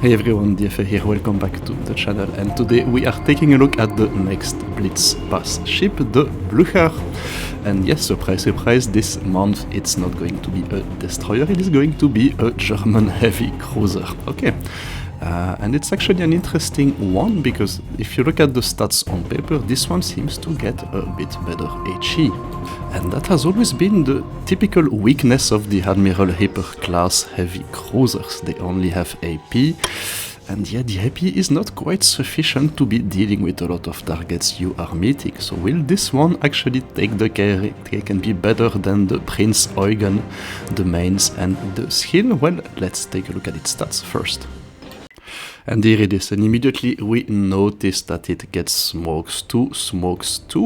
Hey everyone, DF here, welcome back to the channel, and today we are taking a look at the next Blitz pass ship, the Blucher. And yes, surprise surprise, this month it's not going to be a destroyer, it is going to be a German heavy cruiser. Okay, and it's actually an interesting one, because if you look at the stats on paper, this one seems to get a bit better HE. And that has always been the typical weakness of the Admiral Hipper class heavy cruisers. They only have AP, and yeah, the AP is not quite sufficient to be dealing with a lot of targets you are meeting. So will this one actually take the cake and be better than the Prinz Eugen, the Mainz and the Schill? Well, let's take a look at its stats first. And here it is, and immediately we notice that it gets smokes 2,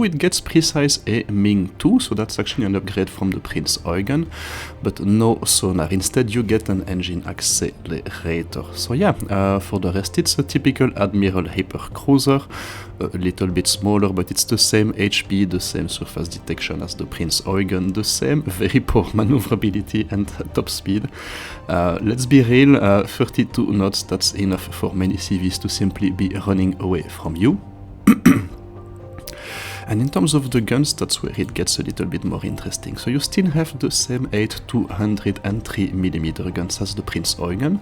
it gets precise aiming 2, so that's actually an upgrade from the Prinz Eugen, but no sonar. Instead you get an engine accelerator. So yeah, for the rest it's a typical Admiral Hipper cruiser, a little bit smaller, but it's the same HP, the same surface detection as the Prinz Eugen, the same very poor maneuverability and top speed. Let's be real, 32 knots, that's enough for many CVs to simply be running away from you. And in terms of the guns, that's where it gets a little bit more interesting. So you still have the same 8 203mm guns as the Prinz Eugen,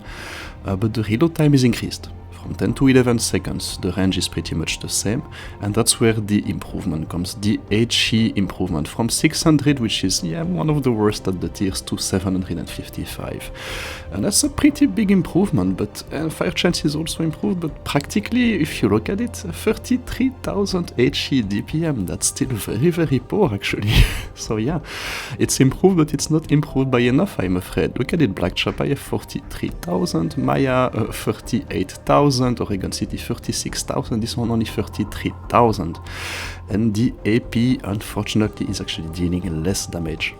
but the reload time is increased from 10 to 11 seconds. The range is pretty much the same, and that's where the improvement comes. The HE improvement from 600, which is one of the worst at the tiers, to 755. And that's a pretty big improvement, but fire chance is also improved, but practically, if you look at it, 33,000 HE DPM, that's still very poor actually. So yeah, it's improved, but it's not improved by enough, I'm afraid. Look at it, Black Chap, I have 43,000, Maya 38,000, Oregon City 36,000, this one only 33,000. And the AP, unfortunately, is actually dealing less damage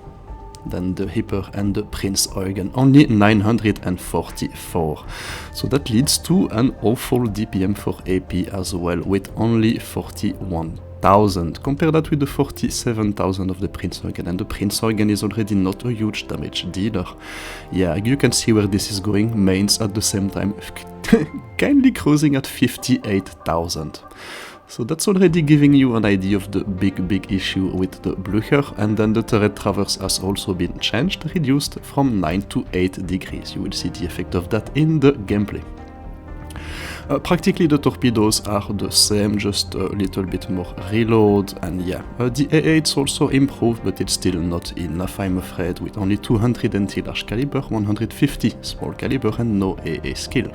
than the Hipper and the Prinz Eugen, only 944. So that leads to an awful DPM for AP as well, with only 41,000. Compare that with the 47,000 of the Prinz Eugen, and the Prinz Eugen is already not a huge damage dealer. Yeah, you can see where this is going. Mainz at the same time, kindly cruising at 58,000. So that's already giving you an idea of the big issue with the Blucher. And then the turret traverse has also been changed, reduced from 9 to 8 degrees. You will see the effect of that in the gameplay. Practically the torpedoes are the same, just a little bit more reload, and yeah, the AA is also improved, but it's still not enough, I'm afraid, with only 210 large caliber, 150 small caliber and no AA skill.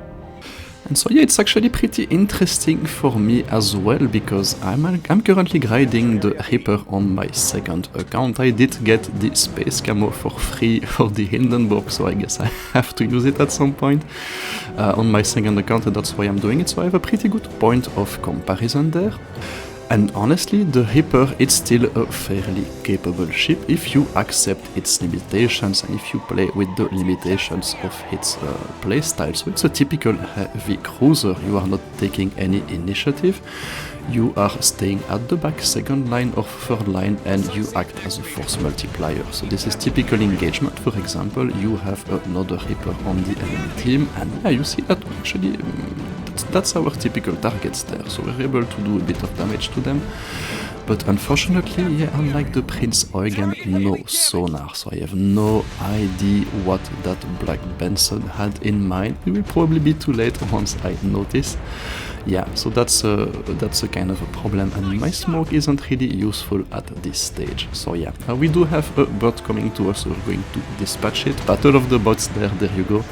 And so yeah, it's actually pretty interesting for me as well, because I'm currently grinding the Hipper on my second account. I did get the space camo for free for the Hindenburg, so I guess I have to use it at some point on my second account, and that's why I'm doing it. So I have a pretty good point of comparison there. And honestly, the Hipper is still a fairly capable ship if you accept its limitations and if you play with the limitations of its playstyle. So it's a typical heavy cruiser. You are not taking any initiative. You are staying at the back, second line or third line, and you act as a force multiplier. So this is typical engagement. For example, you have another Hipper on the enemy team, and yeah, you see that actually that's our typical targets there, so we're able to do a bit of damage to them. But unfortunately, yeah, unlike the Prinz Eugen, no sonar, so I have no idea what that Black Benson had in mind. It will probably be too late once I notice. Yeah, so that's a kind of a problem, and my smoke isn't really useful at this stage. So yeah, we do have a bot coming to us, so we're going to dispatch it. Battle of the bots there you go.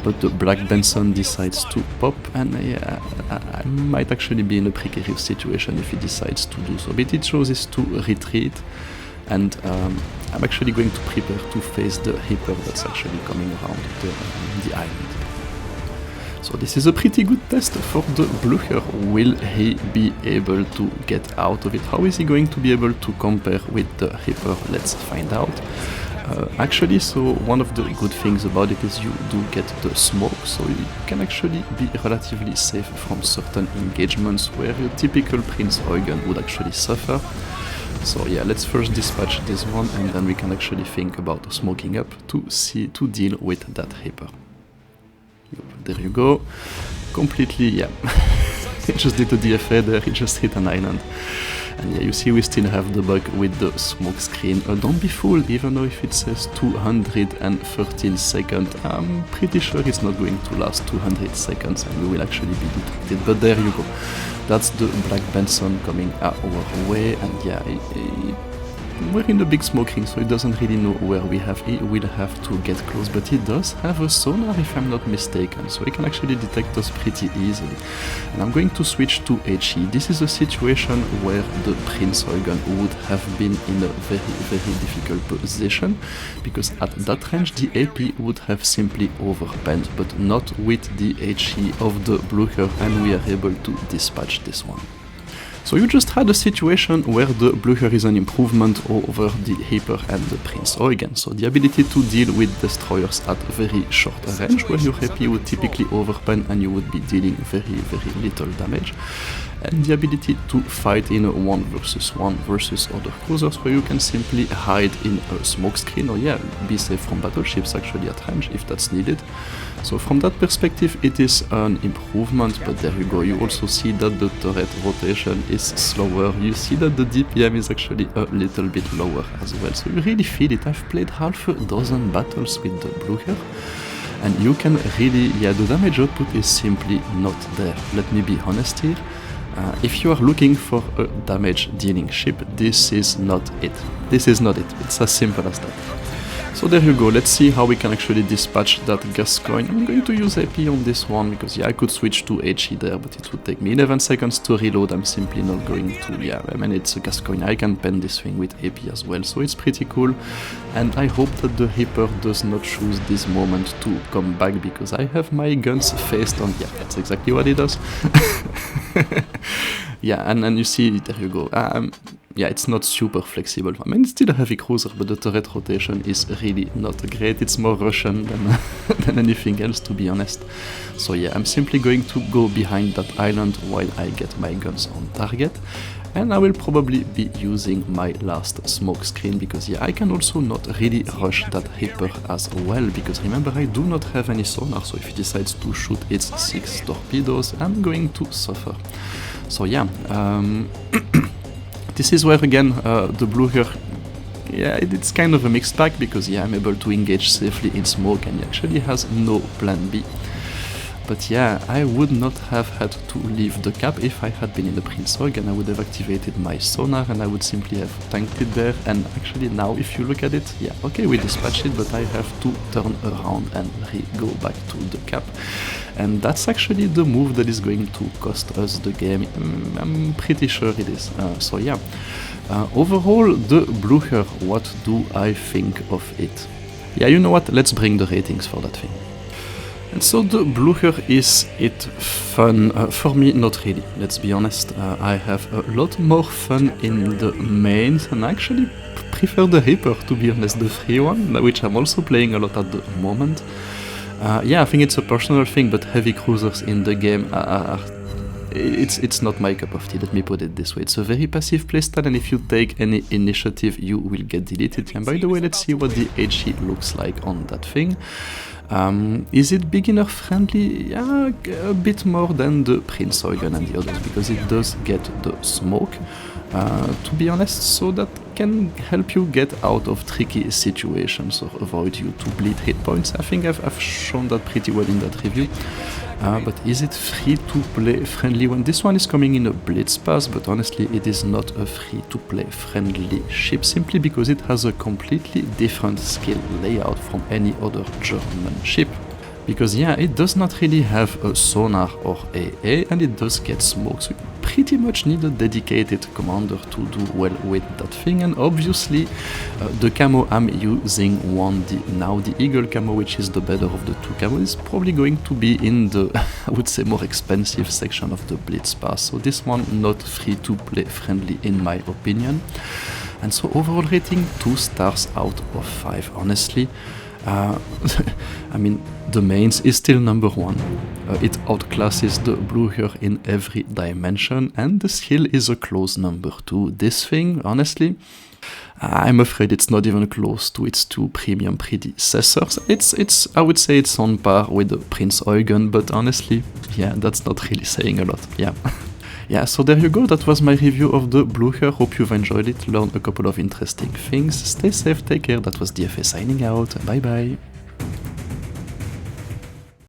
But the Black Benson decides to pop, and yeah, I might actually be in a precarious situation if he decides to do so. But it chooses to retreat, and I'm actually going to prepare to face the Hipper that's actually coming around the island. So this is a pretty good test for the Blucher. Will he be able to get out of it? How is he going to be able to compare with the Hipper? Let's find out. Actually, so one of the good things about it is you do get the smoke, so you can actually be relatively safe from certain engagements where your typical Prinz Eugen would actually suffer. So yeah, let's first dispatch this one, and then we can actually think about smoking up to deal with that Hipper. Yep. there you go. Completely, yeah. It just did a DFA there, it just hit an island. And yeah, you see we still have the bug with the smoke screen. Don't be fooled, even though if it says 213 seconds, I'm pretty sure it's not going to last 200 seconds and we will actually be detected. But there you go. That's the Black Benson coming our way, and yeah, we're in the big smoke ring, so it doesn't really know where we have. It will have to get close, but it does have a sonar if I'm not mistaken, so it can actually detect us pretty easily. And I'm going to switch to HE. This is a situation where the Prinz Eugen would have been in a very difficult position, because at that range the AP would have simply overbent, but not with the HE of the Blucher, and we are able to dispatch this one. So you just had a situation where the Blucher is an improvement over the Hipper and the Prinz Eugen. So the ability to deal with destroyers at very short range, where your AP would typically overpen and you would be dealing very little damage. And the ability to fight in a 1 versus 1 versus other cruisers, where you can simply hide in a smoke screen, or yeah, be safe from battleships actually at range if that's needed. So from that perspective it is an improvement, but there you go, you also see that the turret rotation is slower, you see that the DPM is actually a little bit lower as well, so you really feel it. I've played half a dozen battles with the Blucher, and you can really, yeah, the damage output is simply not there. Let me be honest here. If you are looking for a damage dealing ship, this is not it. This is not it. It's as simple as that. So there you go, let's see how we can actually dispatch that Gascoigne. I'm going to use AP on this one, because yeah, I could switch to HE there, but it would take me 11 seconds to reload. I'm simply not going to, yeah, I mean, it's a Gascoigne, I can pen this thing with AP as well, so it's pretty cool. And I hope that the Hipper does not choose this moment to come back, because I have my guns faced on, yeah, that's exactly what it does. Yeah, and you see, there you go. Yeah, it's not super flexible. I mean, it's still a heavy cruiser, but the turret rotation is really not great. It's more Russian than anything else, to be honest. So yeah, I'm simply going to go behind that island while I get my guns on target. And I will probably be using my last smoke screen, because yeah, I can also not really rush that Hipper as well, because remember, I do not have any sonar, so if it decides to shoot its 6 torpedoes, I'm going to suffer. So yeah, this is where again the Blucher, yeah, it's kind of a mixed bag, because yeah, I'm able to engage safely in smoke and he actually has no plan B. But yeah, I would not have had to leave the cap. If I had been in the Prinz Eugen, I would have activated my sonar and I would simply have tanked it there. And actually now, if you look at it, yeah, okay, we dispatched it, but I have to turn around and go back to the cap. And that's actually the move that is going to cost us the game. I'm pretty sure it is. So yeah, overall, the Blucher, what do I think of it? Yeah, you know what, let's bring the ratings for that thing. And so the Blucher, is it fun? For me, not really, let's be honest. I have a lot more fun in the Mainz, and I actually prefer the Hipper, to be honest, the free one, which I'm also playing a lot at the moment. Yeah, I think it's a personal thing, but heavy cruisers in the game are it's not my cup of tea, let me put it this way. It's a very passive playstyle, and if you take any initiative, you will get deleted. And by the way, let's see what the HE looks like on that thing. Is it beginner friendly? Yeah, a bit more than the Prinz Eugen and the others, because it does get the smoke, to be honest, so that can help you get out of tricky situations or avoid you to bleed hit points. I think I've shown that pretty well in that review. But is it free-to-play friendly one? This one is coming in a blitz pass, but honestly it is not a free-to-play friendly ship, simply because it has a completely different skill layout from any other German ship. Because yeah, it does not really have a sonar or AA, and it does get smoke, so you pretty much need a dedicated commander to do well with that thing. And obviously the camo I'm using now the Eagle camo, which is the better of the two camos, is probably going to be in the I would say more expensive section of the blitz pass, so this one not free to play friendly in my opinion. And so overall rating 2 stars out of 5, honestly. I mean, the Mainz is still number 1. It outclasses the Blucher in every dimension, and the Schill is a close number 2. This thing, honestly, I'm afraid it's not even close to its two premium predecessors. It's I would say it's on par with the Prinz Eugen, but honestly, yeah, that's not really saying a lot, yeah. Yeah, so there you go, that was my review of the Blucher. Hope you've enjoyed it, learned a couple of interesting things. Stay safe, take care, that was DFA signing out, bye bye.